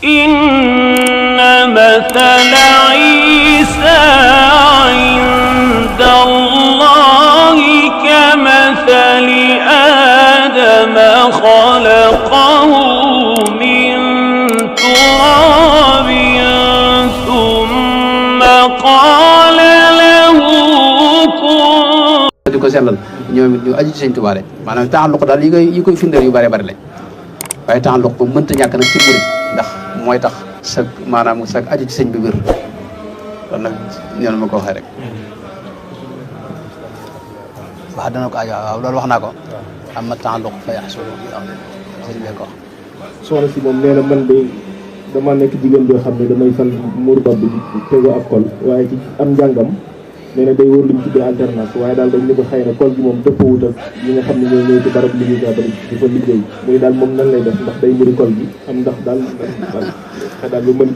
inna mathala Isa inda Allahi kamathali Adama khalaqahu min turabin thumma qala lahu kun. di ko sellal ñoom it ñu aju ci Sëñ Tuubaa rek maanaam taxalluq daal yi koy firndeel yu bare bari lañ waaye taxalluq ba mënta ñàkk nag ci murid ndax mooy tax sa maanaam sa aju ci sëñ bi wér kon nag ñoom ma ko waxee rek wax dana ko aju waaw loolu wax naa ko am na taxalluq fa yaxsulu sëñ bee ko wax. soxna si moom nee na man de dama nekk jigéen joo xam ne damay fan muur bopp bi tegu ak kol waaye ci am njàngam nee na day wër luñ tuddee alternance waaye daal dañ ne ko xëy na kol gi moom dëppawut ak ñi nga xam ne ñooy ñëw ci barab liggéeyukaay ba di fa liggéey muy daal moom nan lay def ndax day muri kol gi am ndax daal xëy daal lu mën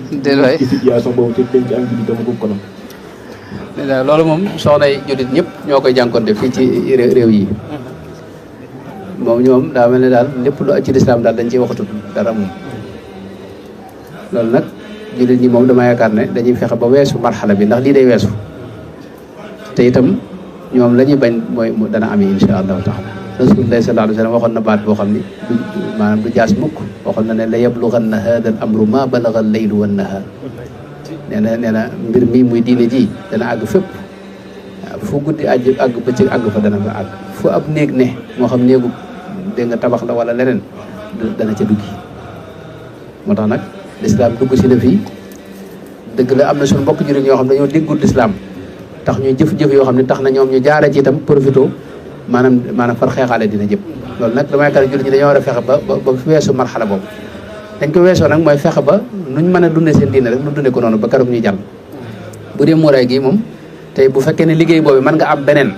ci situation boobu ci dañ ci am jullit tam ko nam loolu moom soxna yi jullit ñëpp ñoo koy jànkonte fii ci réew yi moom ñoom daa mel ne daal lépp lu ci lislaam daal dañ ciy waxatul dara moom loolu nag jullit ñi moom dama yaakaar ne dañuy fexe ba weesu marxala bi ndax lii day weesu te itam ñoom la ñuy bañ mooy dana am insha allahu taala rasulullah sallallahu alayhi wa sallam waxoon na baat boo xam ni maanaam du jaas mukk waxoon na ne la yablughanna hada al amru ma balagha al laylu wan nahar nee na mbir mi muy diine ji dana àgg fépp fu guddi àgg bëccëg àgg fa dana fa àgg fu ab néeg ne moo xam néegu dégg nga tabax la wala leneen dana ca duggi moo tax nag lislaam dugg si la fii dëgg la am na suñu mbokk jullit ñoo xam ne dañoo déggul lislaam tax ñu jëf-jëf yoo xam ne tax na ñoom ñu jaare ci itam profito maanaam far xeexaale dina jëpp loolu nag damay yaakaar jullit ñi dañoo war a fexe ba weesu marxala boobu dañ ko weesoo nag mooy fexe ba nuñ mën a dunde seen diine rek nu dunde ko noonu ba keroog ñuy jàll bu dee muuraay gi moom tey bu fekkee ne liggéey boobu mën nga am beneen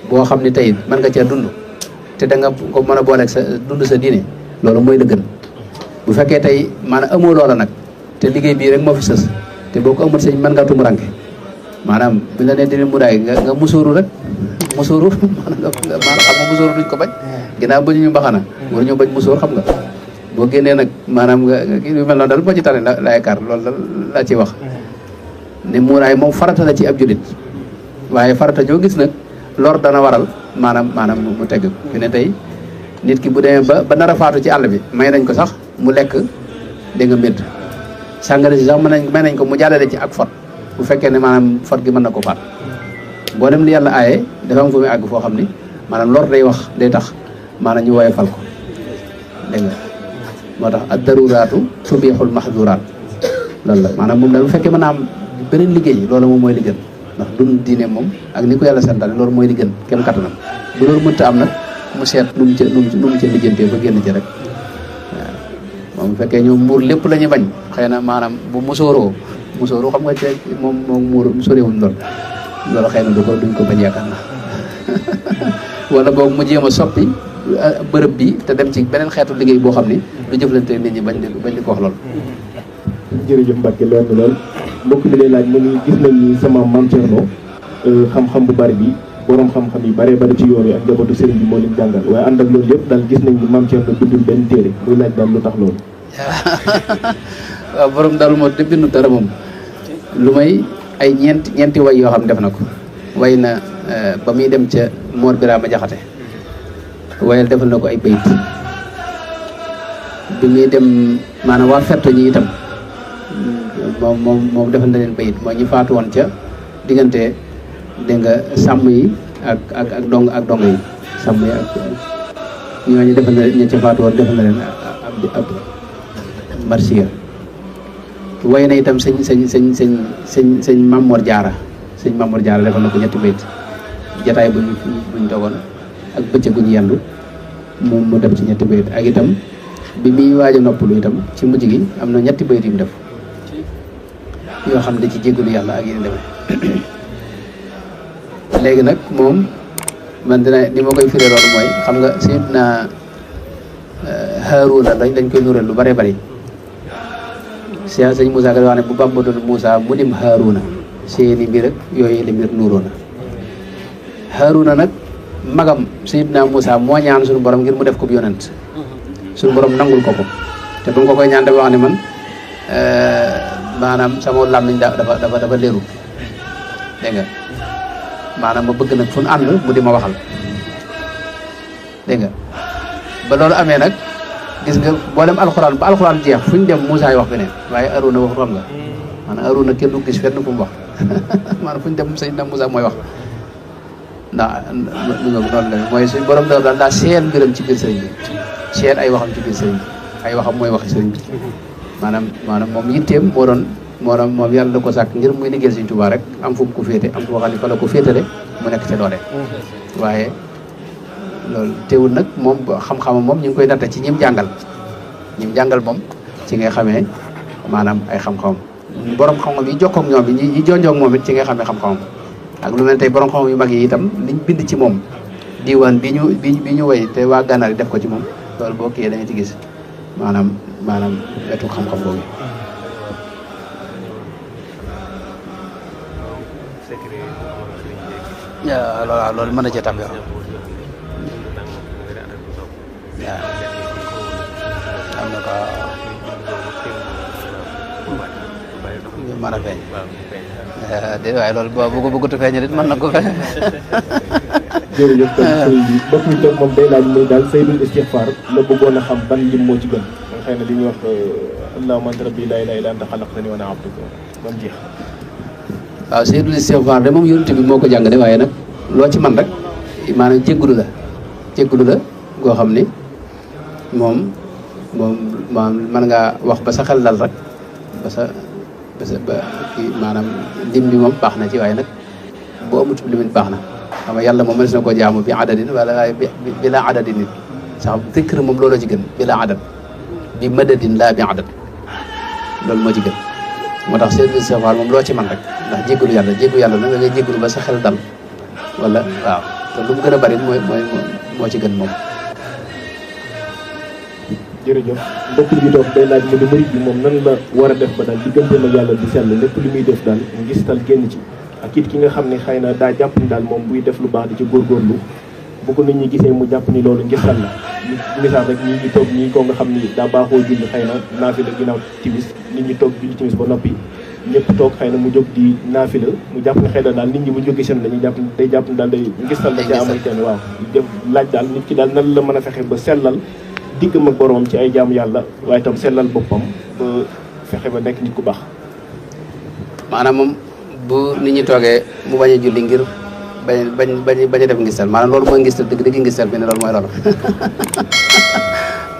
boo xam ne tey mën nga cee dund te da nga ko mën a booleeg sa dund sa diine loolu mooy la gën bu fekkee tey maanaam amoo loola nag te liggéey bii rek moo fi sës te boo ko amul sëñ mën ngaa tumuranke maanaam bu la nee dina muuraay nga musóoru rek musóoru maanaam xam nga musóoru duñ ko bañ ginnaaw ba ñu mbaxana war ñu bañ musóor xam nga boo génnee nag maanaam nga kii yu mel noonu daal boo ci tane la yaakaar loolu la laa ciy wax ne muuraay moom farata la ci ab julit waaye farata joo gis nag lor dana waral maanaam mu tegg fi ne tey nit ki bu demee ba nar a faatu ci àll bi may nañ ko sax mu lekk da nga médd sàngara si sax may nañ ko mu jàllale ci ak fot bu fekkee ne maanaam fot gi mën na ko faat boo dem li yàlla aaye dafa am fu muy àgg foo xam ni maanaam lor day tax maanaam ñu woye fal ko dégg nga moo tax ad daruraatu tubixul maxduraat loolu la maanaam moom daal bu fekkee mën a am beneen liggéey loolu moom mooy li gën ndax dund diine moom ak ni ko yàlla santaane loolu mooy li gën kem kattanam bu loolu mënta am nag mu seet nu mu ca lijjantee ba génn ci rek waaw moom bu fekkee ñoom muur lépp la ñuy bañ xëy na maanaam bu musóoroo xam nga ci moom muur soriwuñ loolu xëy na duñ ko bañ yaakaar na wala boog mu jéem a soppi bërëb bi te dem ci beneen xeetu liggéey boo xam ni du jëflante nit ñi bañ di ko wax loolu. jërëjëf Mbacke leer na lool mbokk mi lay laaj mu ngi gis nañ ni sama maam Thierno xam-xam bu bari bi borom xam-xam yi bari ci yoon yi ak njabootu sëriñ bi moo leen jàngal waaye ànd ak loolu yëpp daal gis nañ ni maam Thierno bindul benn téere muy laaj daal lu tax loolu. waaw borom daal moo te bindu dara moom lu may ay ñeenti way yoo xam def na ko way na ba muy dem ca Mor Birama Jaxate wayal defal na ko ay bayit bi muy dem maanaam waa ferto ñi itam moom defal na leen bayit mooy ñi faatu woon ca diggante dégg nga sàmm yi ak dong yi sàmm yi ak ñooñu defal na ñi ca faatu woon defal na leen ab marsiya way na itam sëñ Mamour Diarra defal na ko ñetti bayit jataay buñ toogoon ak bëccëg gu ñu yendu mu def ci ñetti bayit ak itam bi muy waaj a noppalu itam ci mujj gi am na ñetti bayit yu mu def yoo xam ne ci jéggalu yàlla ak yéen demee léegi nag moom man dina ni ma koy firee loolu mooy xam nga Sayyidina Haaruna dañ koy nural lu bare bari sëñ Moussa Ka wax ne bu Bamba doon Moussa mu dim Haaruna seeni mbir ak yooyu li mbir nuuroo na Haaruna nag magam Sayyidina Moussa moo ñaan suñu borom ngir mu def ko bu yonent suñu borom nangul ko te bu nga ko koy ñaan dafa wax ne man maanaam sama làmmiñ dafa leeru dégg nga maanaam ma bëgg nag fu ñu ànd mu di ma waxal dégg nga ba loolu amee nag gis nga boolem alxuraan ba alxuraan jeex fu ñu dem Moussa yi wax beneen waaye Arouna waxut xam nga maanaam Arouna kenn du gis fenn fu mu wax maanaam fu ñu dem sëñ na Moussa mooy wax ndax lu nga noonu la mooy suñ borom daal daa seel mbiram ci biir sëriñ bi seel ay waxam ci biir sëriñ bi ay waxam mooy waxi sëriñ bi maanaam moom yitteem moom yàlla da ko sàkk ngir muy liggéeyal Sëriñ Tuubaa rek am fu mu ko féete am fu xam ne fa la ko féetale mu nekk ca doole waaye loolu teewul nag moom xam-xamam moom ñu ngi koy natta ci ñim jàngal moom ci ngay xamee maanaam ay xam-xamam borom xam-xam yi jokkoog ñoom bi ñi jonjoog moom it ci ngay xamee xam-xamam ak lu mel tey borom xam-xam yu mag yi itam liñ bind ci moom diiwaan bi ñu way te waa Gànnaar yi def ko ci moom loolu boo kii da nga ci gis maanaam wetu xam-xam boobu waaw loolu mën na cee tàmbali waaw am na ko mën a feeñ déedéet waaye loolu boo bëggut a feeñ it mën na ko feeñ jërëjëf kon sëriñ bi mbokk mi toog moom day laaj muy daal saydul istixfaar la bëggoon a xam ban lim moo ci gën xëy na li ñuy wax allahumma anta rabbi laa ilaaha illa anta xalaqtani wa ana abduka bam jeex waaw saydul istixfaar de moom yonent bi moo ko jàngale waaye nag loo ci man rek maanaam jéggulu la goo xam ni moom mën ngaa wax ba sa xel dal rek ba kii maanaam lim bi moom baax na ci waaye nag boo amutul limit baax na xam nga yàlla moom mënees na koo jaamu bi adadin wala waaye bi laa adadin nit sax zikr moom looloo ci gën bi laa adad bi madadin laa bi adad loolu moo ci gën moo tax seen istighfar moom loo ci man rek ndax jéggalu yàlla nag da ngay jéggalu ba sa xel dal wala waaw te lu mu gën a bari moo ci gën moom jërëjëf mbokk bi toog day laaj mu ni murid bi moom nan la war a def ba daal digganteem ak yàlla di sell lépp lu muy def daal ngistal génn ci ak it ki nga xam ne xëy na daa jàpp ni daal moom buy def lu baax di ci góorgóorlu bu ko nit ñi gisee mu jàpp ni loolu ngistal la misaal rek ñi toog ñii ko nga xam ni daa baaxoo julli xëy na naafila ginnaaw timis nit ñi toog julli timis ba noppi ñëpp toog xëy na mu jóg di naafila mu jàpp ne xëy na daal nit ñi bu jógee seen dañuy jàpp day jàpp ni daal day ngistal la ca amal kenn waaw def laaj daal nit ki daal nan la mën a fexe ba sellal diggam ak boroom ci ay jaamu yàlla waaye itam sellal boppam ba fexe ba nekk nit ku baax maanaam moom bu nit ñi toogee mu bañ a julli ngir bañ a def ngistal maanaam loolu mooy ngistal dëgg ngistal bi ne loolu mooy loolu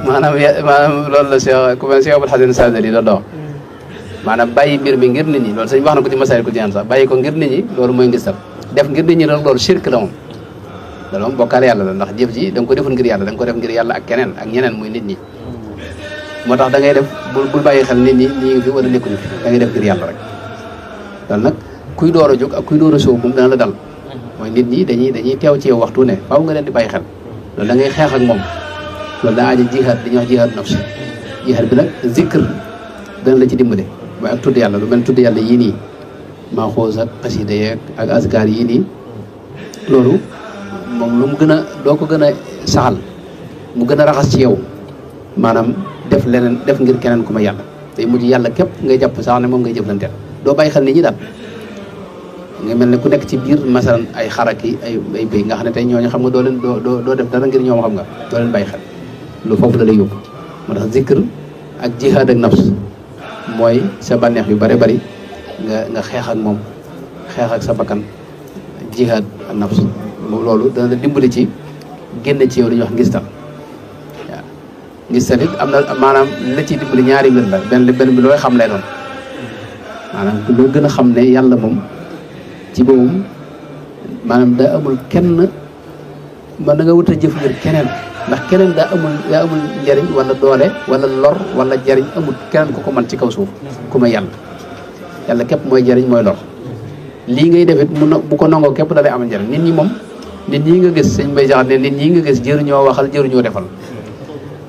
maanaam loolu la ku mel Cheikh Abul Hasan Sadali doon dox maanaam bàyyi mbir mi ngir nit ñi loolu sëñ wax na ko ci masaayil ku ci sax bàyyi ko ngir nit ñi loolu mooy ngistal def ngir nit ñi loolu shirk la moom loolu moom bokkaale yàlla la ndax jëf ji da nga ko deful ngir yàlla da nga ko def ngir yàlla ak keneen ak ñeneen muy nit ñi moo tax da ngay def bul bàyyi xel nit ñi ngi fi wala nekkuñu fi da ngay def ngir yàlla rek loolu nag kuy door a jóg ak kuy door a sóob moom dana la dal mooy nit ñi dañuy teew ci yow waxtu ne faaw nga leen di bàyyi xel loolu da ngay xeex ak moom loolu daa aji jihaad dañuy wax jihaad nafs jihaad bi nag zikr dana la ci dimbale waaye ak tudd yàlla lu mel tudd yàlla yii nii maa xoos ak xasida yeeg ak azkar yii nii loolu moom lu mu gën a doo ko gën a saxal mu gën a raxas ci yow maanaam def leneen def ngir keneen ku ma yàlla tey mujj yàlla képp ngay jàpp sax ne moom ngay jëflanteel doo bàyyi xel nit ñi daal nga mel ne ku nekk ci biir masalan ay xaraki ay béy nga xam ne tey ñooñu xam nga doo leen doo def dara ngir ñoom xam nga doo leen bàyyi xel lu foofu la lay yóbbu moo tax zikr ak jihaad ak nafs mooy sa bànneex yu bare bari nga xeex ak moom xeex ak sa bakkan jihaad ak nafs loolu dana la dimbali ci génne ci yow li ñuy wax ngistal waaw ngistal it am na maanaam la ciy dimbali ñaari mbir la benn bi looy xam lay doon maanaam loo gën a xam ne yàlla moom ci boppam maanaam daa amul kenn man da nga wut a jëf ngir keneen ndax keneen daa amul njariñ wala doole wala lor wala jariñ amul keneen ku ko man ci kaw suuf ku ma yàlla képp mooy jariñ mooy lor lii ngay defit bu ko nangoo képp da lay amal njariñ nit ñi moom nit ñi nga gis sëñ Mbay Jaxate ne nit ñi nga gis jëruñoo waxal jëruñoo defal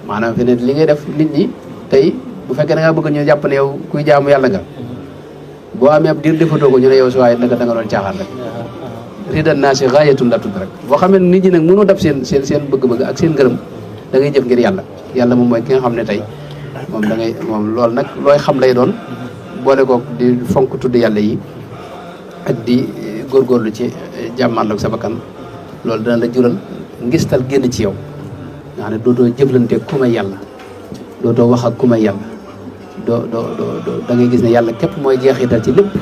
maanaam fi ne li ngay def nit ñi tey bu fekkee da ngaa bëgg ñu jàpp ne yow kuy jaamu yàlla nga boo amee ab diir defatoo ko ñu ne yow si waaye naka da nga doon caaxaan rek ridan naa si gaayatun la tudd rek boo xamee nit ñi nag mënoo dab seen bëgg-bëgg ak seen ngërëm da ngay jëf ngir yàlla moom mooy ki nga xam ne tey moom da ngay moom loolu nag looy xam lay doon boole koog di fonk tudd yàlla yi ak di góorgóorlu ci jàmmaarloog sa bakkan loolu dana la jural ngistal génn ci yow nga xam ne dootoo jëflante ku may yàlla dootoo wax ak ku may yàlla doo da ngay gis ne yàlla képp mooy jeexital ci lépp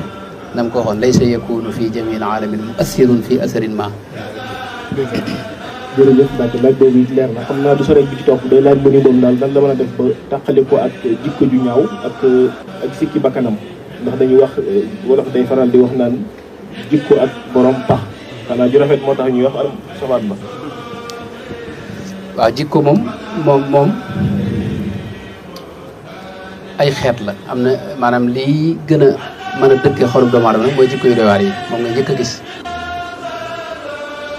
nam ko waxoon laysa yakunu fi jamil alamin muassirun fi asarin ma jërëjëf Mbacke laaj boobu it leer na xam naa du sore bi ci topp day laaj mu ni moom daal nan la mën a def ba tàqali ko ak jikko ju ñaaw ak sikki bakkanam ndax dañuy wax wolof day faral di wax naan jikko ak borom pax xanaa ju rafet moo tax ñuy wax am safaat ba waaw jikko moom ay xeet la am na maanaam lii gën a mën a dëkkee xolub doomu aadama nag mooy jikko yu doy waar yi moom nga njëkk a gis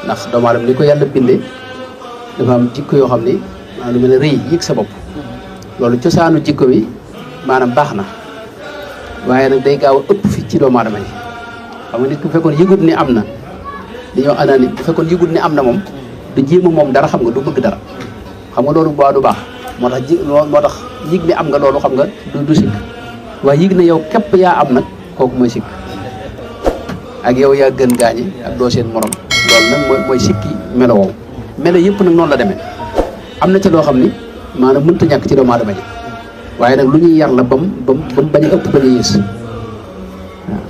ndax doomu aadama ni ko yàlla bindee dafa am jikko yoo xam ni maanaam lu mel ne rëy yëg sa bopp loolu cosaanu jikko bi maanaam baax na waaye nag day gaaw a ëpp fi ci doomu aadama yi xam nga nit ku fekkoon yëgut ni am na dañoo anaani bu fekkoon yëgut ni am na moom du jéem a moom dara xam nga du bëgg dara xam nga loolu boo du baax moo tax yëg ni am nga loolu xam nga du sikk waaye yëg ne yow képp yaa am nag kooku mooy sikk ak yow yaa gën gaañi ak doo seen morom loolu nag mooy sikki melo woowu melo yëpp nag noonu la demee am na ca loo xam ni maanaam mënta ñàkk ci doomu aadama ji waaye nag lu ñuy yar la bam bañ a ëpp bañ a yées waaw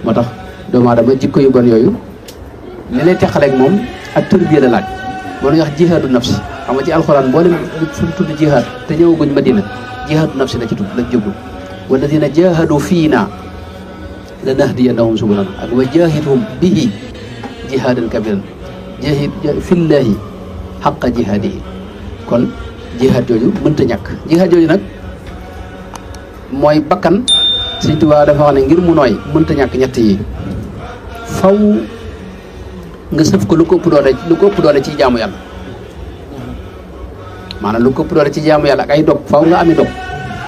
moo tax doomu aadama jikko yu bon yooyu li lay teqaleeg moom ak tërbiya la laaj moo ñuy wax jihaadu nafsi xam nga ci alxuraan mboolem fu mu tudd jihaad te ñëwaguñ Madina jihaadu nafsi la ci tudd la jublu walladina jahadu fiina lanahdiyannahum subulana ak wa jahidhum bihi jihaadan kabiran jahid fillahi xaqa jihaadihi kon jihaad jooju mënta ñàkk jihaad jooju nag mooy bakkan Sëñ Tuubaa dafa wax ne ngir mu nooy mënta ñàkk ñett yi faw nga sëf ko lu ko ëpp doole ci jaamu yàlla maanaam lu ko ëpp doole ci jaamu yàlla ak ay dog faw nga ami dog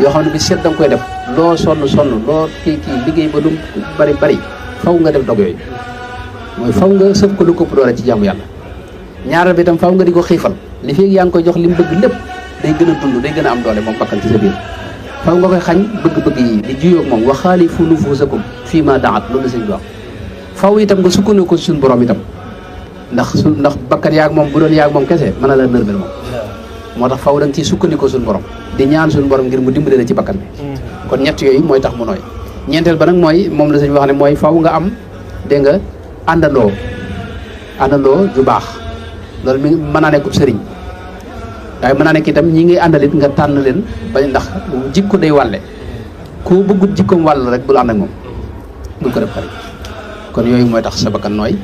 yoo xam ne bi seet da nga koy def loo sonn loo kii liggéey ba lu bari faw nga def dog yooyu mooy faw nga sëf ko lu ko ëpp doole ci jaamu yàlla ñaareel bi itam faw nga di ko xiifal li fi yaa ngi koy jox li mu bëgg lépp day gën a dund day gën a am doole moom bakkan ci sa biir faw nga koy xañ bëgg-bëgg yi di juyoog moom wa xaalifu nufuusakum fii ma daat loolu la sëñ bi wax faw itam nga sukkandiku ko suñu borom itam ndax bakkan yaag moom bu doon yaag moom kese mën na la nërmel moom moo tax faw da nga ciy sukkandikoo suñu borom di ñaan suñu borom ngir mu dimbale la ci bakkan bi kon ñett yooyu mooy tax mu nooy ñeenteel ba nag mooy moom la sëñ wax ne mooy faw nga am dégg nga àndandoo ju baax loolu mi mën naa nekkub sëriñ waaye mën naa nekk itam ñi ngay àndalit nga tànn leen bañ ndax jikko day wàlle ku bëggut jikkoom wàll rek bul ànd ak moom bul ko def xarit kon yooyu mooy tax sa bakkan nooy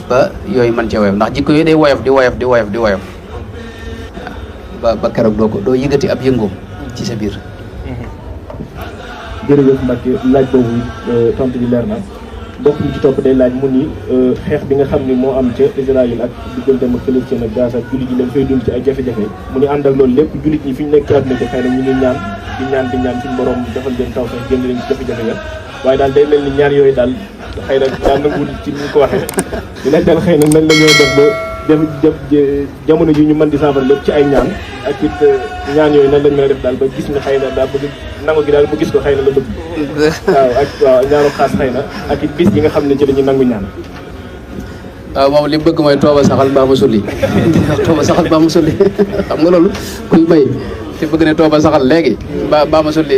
ba yooyu mën cee woyof ndax jikko yooyu day woyof di woyof ba keroog doo yëgati ab yëngoom ci sa biir. jërëjëf Mbacke laaj boobu tontu bi leer na mbokk mi ci topp day laaj mu ni xeex bi nga xam ni moo am ca Israël ak digganteem ak Palestine ak Gaza jullit ñi leen fay dund ci ay jafe-jafe mu ni ànd ak loolu lépp jullit ñi fi ñu nekk ci àdduna bi xëy na ñu ngi ñaan suñu borom defal leen taw sax génn leen ci jafe-jafe ya waaye daal day mel ni ñaar yooyu daal xëy na daal nanguwul ci ni ñu ko waxee di laaj daal xëy na nan la ñoo def ba def jamono ji ñu mën di saafara lépp ci ay ñaan ak it ñaan yooyu nan lañ mën a def daal ba gis ni xëy na daal bëgg nangu gi daal mu gis ko xëy na la bëgg waaw ñaanu xaas xëy na ak it bis yi nga xam ne ci la ñu nangu ñaan waaw moom li mu bëgg mooy tooba saxal mbaa mu sulli tooba saxal mbaa mu sulli xam nga loolu kuy bay te bëgg ne tooba saxal léegi mbaa ma sulli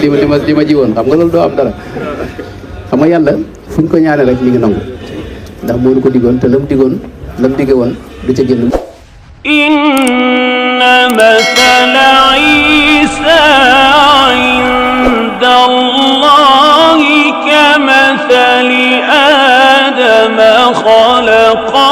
li ma ji woon xam nga loolu doo am dara xam nga yàlla fu ñu ko ñaanee rek mi ngi nangu ndax moo ñu ko diggoon te lam digge woon du ca génn inna mathala Isa inda Allahi kamathali Adama khalaqa